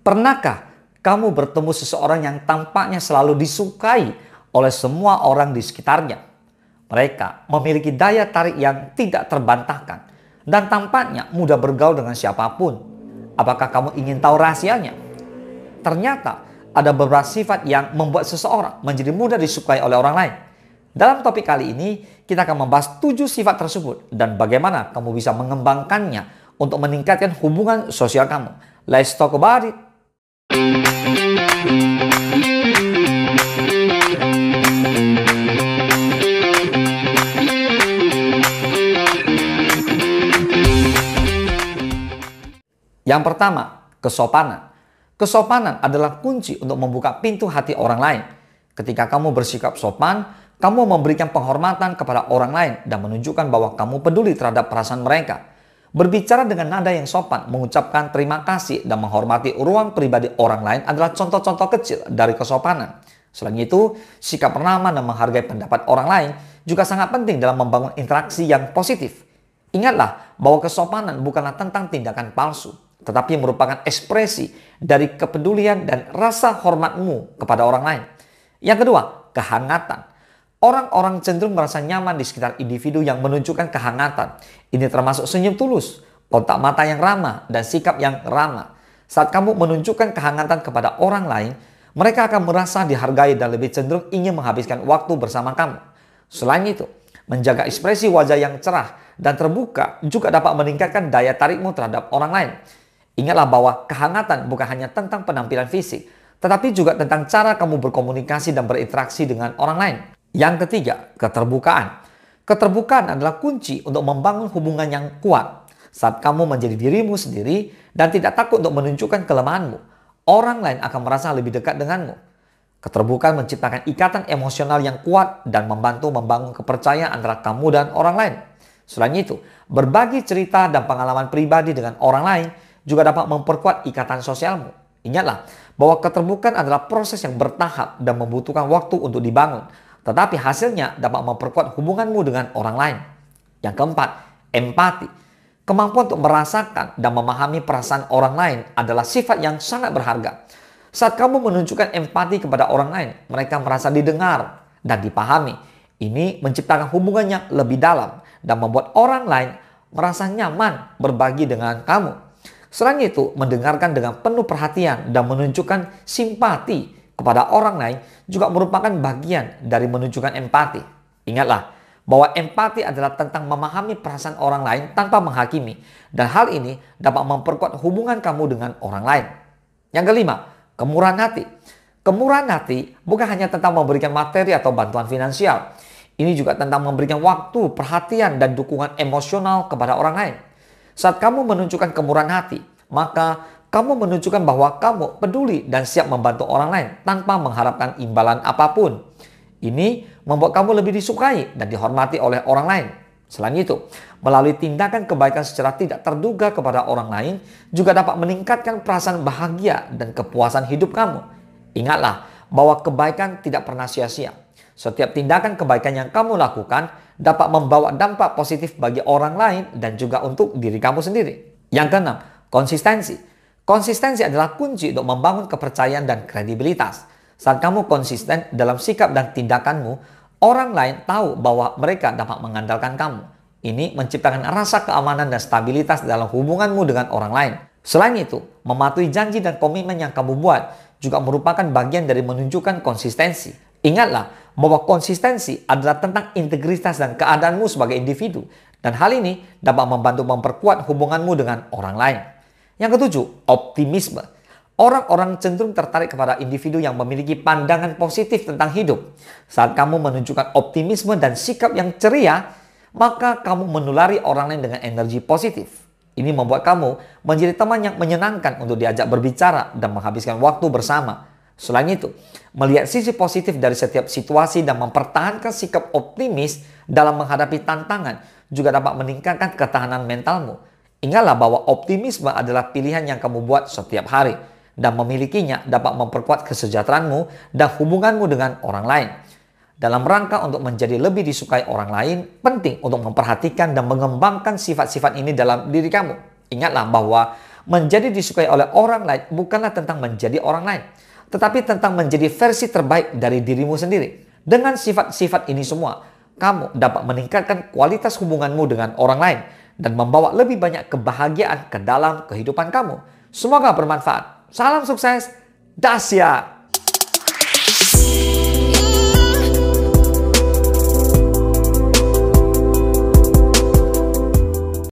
Pernahkah kamu bertemu seseorang yang tampaknya selalu disukai oleh semua orang di sekitarnya? Mereka memiliki daya tarik yang tidak terbantahkan dan tampaknya mudah bergaul dengan siapapun. Apakah kamu ingin tahu rahasianya? Ternyata ada beberapa sifat yang membuat seseorang menjadi mudah disukai oleh orang lain. Dalam topik kali ini, kita akan membahas 7 sifat tersebut dan bagaimana kamu bisa mengembangkannya untuk meningkatkan hubungan sosial kamu. Let's talk about it. Yang pertama, kesopanan. Kesopanan adalah kunci untuk membuka pintu hati orang lain. Ketika kamu bersikap sopan, kamu memberikan penghormatan kepada orang lain dan menunjukkan bahwa kamu peduli terhadap perasaan mereka. Berbicara dengan nada yang sopan, mengucapkan terima kasih dan menghormati ruang pribadi orang lain adalah contoh-contoh kecil dari kesopanan. Selain itu, sikap ramah dan menghargai pendapat orang lain juga sangat penting dalam membangun interaksi yang positif. Ingatlah bahwa kesopanan bukanlah tentang tindakan palsu, tetapi merupakan ekspresi dari kepedulian dan rasa hormatmu kepada orang lain. Yang kedua, kehangatan. Orang-orang cenderung merasa nyaman di sekitar individu yang menunjukkan kehangatan. Ini termasuk senyum tulus, kontak mata yang ramah, dan sikap yang ramah. Saat kamu menunjukkan kehangatan kepada orang lain, mereka akan merasa dihargai dan lebih cenderung ingin menghabiskan waktu bersama kamu. Selain itu, menjaga ekspresi wajah yang cerah dan terbuka juga dapat meningkatkan daya tarikmu terhadap orang lain. Ingatlah bahwa kehangatan bukan hanya tentang penampilan fisik, tetapi juga tentang cara kamu berkomunikasi dan berinteraksi dengan orang lain. Yang ketiga, keterbukaan. Keterbukaan adalah kunci untuk membangun hubungan yang kuat. Saat kamu menjadi dirimu sendiri dan tidak takut untuk menunjukkan kelemahanmu, orang lain akan merasa lebih dekat denganmu. Keterbukaan menciptakan ikatan emosional yang kuat dan membantu membangun kepercayaan antara kamu dan orang lain. Selain itu, berbagi cerita dan pengalaman pribadi dengan orang lain juga dapat memperkuat ikatan sosialmu. Ingatlah bahwa keterbukaan adalah proses yang bertahap dan membutuhkan waktu untuk dibangun. Tetapi hasilnya dapat memperkuat hubunganmu dengan orang lain. Yang keempat, empati. Kemampuan untuk merasakan dan memahami perasaan orang lain adalah sifat yang sangat berharga. Saat kamu menunjukkan empati kepada orang lain, mereka merasa didengar dan dipahami. Ini menciptakan hubungan yang lebih dalam dan membuat orang lain merasa nyaman berbagi dengan kamu. Selain itu, mendengarkan dengan penuh perhatian dan menunjukkan simpati kepada orang lain juga merupakan bagian dari menunjukkan empati. Ingatlah bahwa empati adalah tentang memahami perasaan orang lain tanpa menghakimi, dan hal ini dapat memperkuat hubungan kamu dengan orang lain. Yang kelima, kemurahan hati. Kemurahan hati bukan hanya tentang memberikan materi atau bantuan finansial. Ini juga tentang memberikan waktu, perhatian, dan dukungan emosional kepada orang lain. Saat kamu menunjukkan kemurahan hati, maka kamu menunjukkan bahwa kamu peduli dan siap membantu orang lain tanpa mengharapkan imbalan apapun. Ini membuat kamu lebih disukai dan dihormati oleh orang lain. Selain itu, melalui tindakan kebaikan secara tidak terduga kepada orang lain juga dapat meningkatkan perasaan bahagia dan kepuasan hidup kamu. Ingatlah bahwa kebaikan tidak pernah sia-sia. Setiap tindakan kebaikan yang kamu lakukan dapat membawa dampak positif bagi orang lain dan juga untuk diri kamu sendiri. Yang keenam, konsistensi. Konsistensi adalah kunci untuk membangun kepercayaan dan kredibilitas. Saat kamu konsisten dalam sikap dan tindakanmu, orang lain tahu bahwa mereka dapat mengandalkan kamu. Ini menciptakan rasa keamanan dan stabilitas dalam hubunganmu dengan orang lain. Selain itu, mematuhi janji dan komitmen yang kamu buat juga merupakan bagian dari menunjukkan konsistensi. Ingatlah bahwa konsistensi adalah tentang integritas dan keadaanmu sebagai individu. Dan hal ini dapat membantu memperkuat hubunganmu dengan orang lain. Yang ketujuh, optimisme. Orang-orang cenderung tertarik kepada individu yang memiliki pandangan positif tentang hidup. Saat kamu menunjukkan optimisme dan sikap yang ceria, maka kamu menulari orang lain dengan energi positif. Ini membuat kamu menjadi teman yang menyenangkan untuk diajak berbicara dan menghabiskan waktu bersama. Selain itu, melihat sisi positif dari setiap situasi dan mempertahankan sikap optimis dalam menghadapi tantangan juga dapat meningkatkan ketahanan mentalmu. Ingatlah bahwa optimisme adalah pilihan yang kamu buat setiap hari, dan memilikinya dapat memperkuat kesejahteraanmu dan hubunganmu dengan orang lain. Dalam rangka untuk menjadi lebih disukai orang lain, penting untuk memperhatikan dan mengembangkan sifat-sifat ini dalam diri kamu. Ingatlah bahwa menjadi disukai oleh orang lain bukanlah tentang menjadi orang lain, tetapi tentang menjadi versi terbaik dari dirimu sendiri. Dengan sifat-sifat ini semua, kamu dapat meningkatkan kualitas hubunganmu dengan orang lain dan membawa lebih banyak kebahagiaan ke dalam kehidupan kamu. Semoga bermanfaat. Salam sukses, dahsyat!